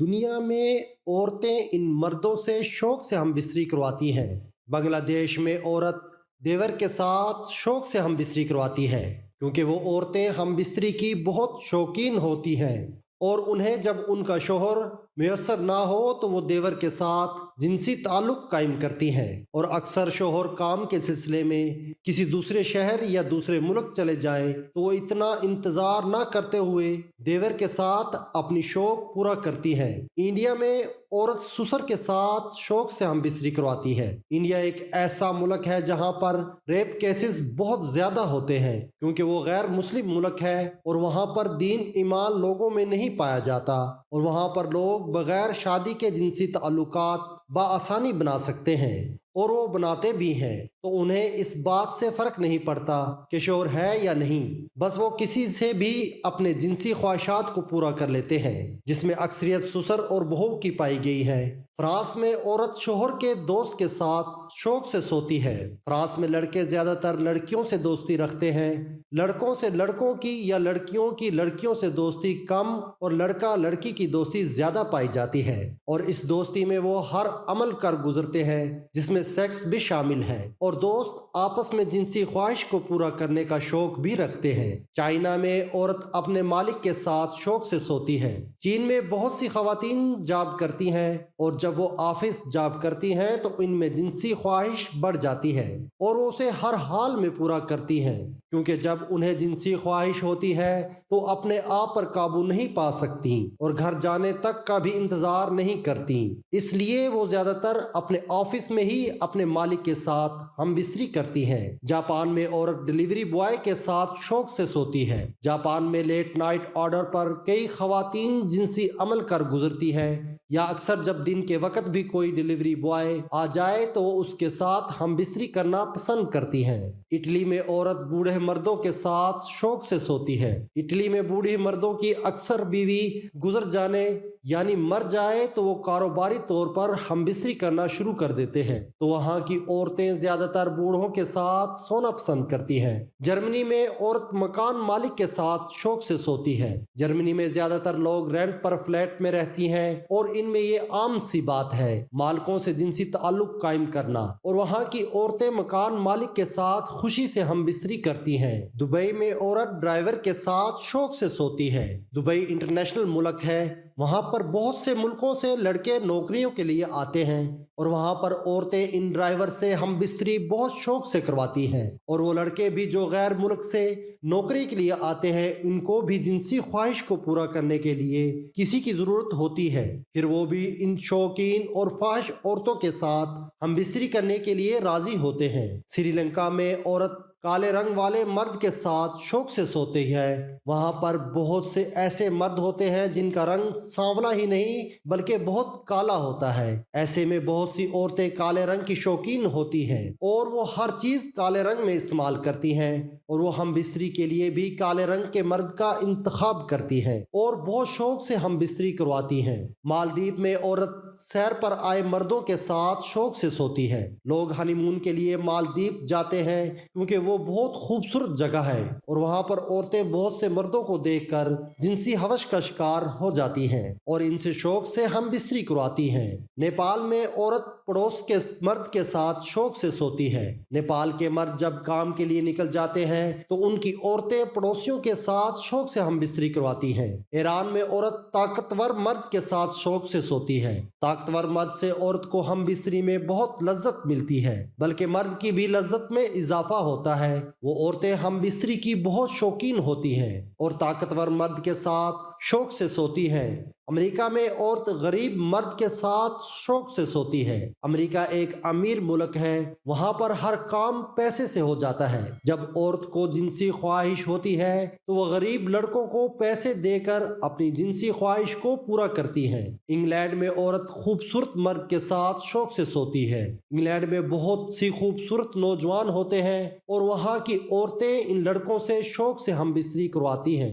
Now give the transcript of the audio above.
دنیا میں عورتیں ان مردوں سے شوق سے ہم بستری کرواتی ہیں۔ بنگلہ دیش میں عورت دیور کے ساتھ شوق سے ہم بستری کرواتی ہے کیونکہ وہ عورتیں ہم بستری کی بہت شوقین ہوتی ہیں اور انہیں جب ان کا شوہر میسر نہ ہو تو وہ دیور کے ساتھ جنسی تعلق قائم کرتی ہیں، اور اکثر شوہر کام کے سلسلے میں کسی دوسرے شہر یا دوسرے ملک چلے جائیں تو وہ اتنا انتظار نہ کرتے ہوئے دیور کے ساتھ اپنی شوق پورا کرتی ہیں۔ انڈیا میں عورت سسر کے ساتھ شوق سے ہم بستری کرواتی ہے۔ انڈیا ایک ایسا ملک ہے جہاں پر ریپ کیسز بہت زیادہ ہوتے ہیں کیونکہ وہ غیر مسلم ملک ہے اور وہاں پر دین ایمان لوگوں میں نہیں پایا جاتا، اور وہاں پر لوگ بغیر شادی کے جنسی تعلقات بآسانی بنا سکتے ہیں، اور وہ بناتے بھی ہیں تو انہیں اس بات سے فرق نہیں پڑتا کہ شوہر ہے یا نہیں، بس وہ کسی سے بھی اپنے جنسی خواہشات کو پورا کر لیتے ہیں، جس میں اکثریت سسر اور بہو کی پائی گئی ہے۔ فرانس میں عورت شوہر کے دوست کے ساتھ شوق سے سوتی ہے۔ فرانس میں لڑکے زیادہ تر لڑکیوں سے دوستی رکھتے ہیں، لڑکوں سے لڑکوں کی یا لڑکیوں کی لڑکیوں سے دوستی کم اور لڑکا لڑکی کی دوستی زیادہ پائی جاتی ہے، اور اس دوستی میں وہ ہر عمل کر گزرتے ہیں جس میں سیکس بھی شامل ہے، اور دوست آپس میں جنسی خواہش کو پورا کرنے کا شوق بھی رکھتے ہیں۔ چائنا میں عورت اپنے مالک کے ساتھ شوق سے سوتی ہے۔ چین میں بہت سی خواتین جاب کرتی ہیں اور جب وہ آفس جاب کرتی ہیں تو ان میں جنسی خواہش بڑھ جاتی ہے اور وہ اسے ہر حال میں پورا کرتی ہیں، کیونکہ جب انہیں جنسی خواہش ہوتی ہے تو اپنے آپ پر قابو نہیں پا سکتی اور گھر جانے تک کا بھی انتظار نہیں کرتی، اس لیے وہ زیادہ تر اپنے آفس میں ہی اپنے مالک کے ساتھ ہم بستری کرتی ہیں۔ جاپان میں عورت ڈیلیوری بوائے کے ساتھ شوق سے سوتی ہے۔ جاپان میں لیٹ نائٹ آرڈر پر کئی خواتین جنسی عمل کر گزرتی ہے، یا اکثر جب دن کے وقت بھی کوئی ڈیلیوری بوائے آ جائے تو وہ اس کے ساتھ ہم بستری کرنا پسند کرتی ہیں۔ اٹلی میں عورت بوڑھے مردوں کے ساتھ شوق سے سوتی ہے۔ اٹلی میں بوڑھے مردوں کی اکثر بیوی گزر جانے یعنی مر جائے تو وہ کاروباری طور پر ہم بستری کرنا شروع کر دیتے ہیں، تو وہاں کی عورتیں زیادہ تر بوڑھوں کے ساتھ سونا پسند کرتی ہیں۔ جرمنی میں عورت مکان مالک کے ساتھ شوق سے سوتی ہے۔ جرمنی میں زیادہ تر لوگ رینٹ پر فلیٹ میں رہتی ہیں اور ان میں یہ عام سی بات ہے مالکوں سے جنسی تعلق قائم کرنا، اور وہاں کی عورتیں مکان مالک کے ساتھ خوشی سے ہم بستری کرتی ہیں۔ دبئی میں عورت ڈرائیور کے ساتھ شوق سے سوتی ہے۔ دبئی انٹرنیشنل ملک ہے، وہاں پر بہت سے ملکوں سے لڑکے نوکریوں کے لیے آتے ہیں اور وہاں پر عورتیں ان ڈرائیور سے ہم بستری بہت شوق سے کرواتی ہیں، اور وہ لڑکے بھی جو غیر ملک سے نوکری کے لیے آتے ہیں ان کو بھی جنسی خواہش کو پورا کرنے کے لیے کسی کی ضرورت ہوتی ہے، پھر وہ بھی ان شوقین اور فاحش عورتوں کے ساتھ ہم بستری کرنے کے لیے راضی ہوتے ہیں۔ سری لنکا میں عورت کالے رنگ والے مرد کے ساتھ شوق سے سوتے ہیں۔ وہاں پر بہت سے ایسے مرد ہوتے ہیں جن کا رنگ سانولا ہی نہیں بلکہ بہت کالا ہوتا ہے، ایسے میں بہت سی عورتیں کالے رنگ کی شوقین ہوتی ہیں اور وہ ہر چیز کالے رنگ میں استعمال کرتی ہیں، اور وہ ہم بستری کے لیے بھی کالے رنگ کے مرد کا انتخاب کرتی ہیں اور بہت شوق سے ہم بستری کرواتی ہیں۔ مالدیپ میں عورت سیر پر آئے مردوں کے ساتھ شوق سے سوتی ہے۔ لوگ ہنی مون کے لیے مالدیپ جاتے ہیں کیونکہ وہ بہت خوبصورت جگہ ہے اور وہاں پر عورتیں بہت سے مردوں کو دیکھ کر جنسی ہوش کا شکار ہو جاتی ہیں اور ان سے شوق سے ہم بستری کرواتی ہیں۔ نیپال میں عورت پڑوس کے مرد کے ساتھ شوق سے سوتی ہے۔ نیپال کے مرد جب کام کے لیے نکل جاتے ہیں تو ان کی عورتیں پڑوسیوں کے ساتھ شوق سے ہم بستری کرواتی ہیں۔ ایران میں عورت طاقتور مرد کے ساتھ شوق سے سوتی ہے۔ طاقتور مرد سے عورت کو ہم بستری میں بہت لذت ملتی ہے، بلکہ مرد کی بھی لذت میں اضافہ ہوتا ہے۔ وہ عورتیں ہم بستری کی بہت شوقین ہوتی ہیں اور طاقتور مرد کے ساتھ شوق سے سوتی ہیں۔ امریکہ میں عورت غریب مرد کے ساتھ شوق سے سوتی ہے۔ امریکہ ایک امیر ملک ہے، وہاں پر ہر کام پیسے سے ہو جاتا ہے۔ جب عورت کو جنسی خواہش ہوتی ہے تو وہ غریب لڑکوں کو پیسے دے کر اپنی جنسی خواہش کو پورا کرتی ہیں۔ انگلینڈ میں عورت خوبصورت مرد کے ساتھ شوق سے سوتی ہے۔ انگلینڈ میں بہت سی خوبصورت نوجوان ہوتے ہیں اور وہاں کی عورتیں ان لڑکوں سے شوق سے ہم بستری کرواتی ہیں۔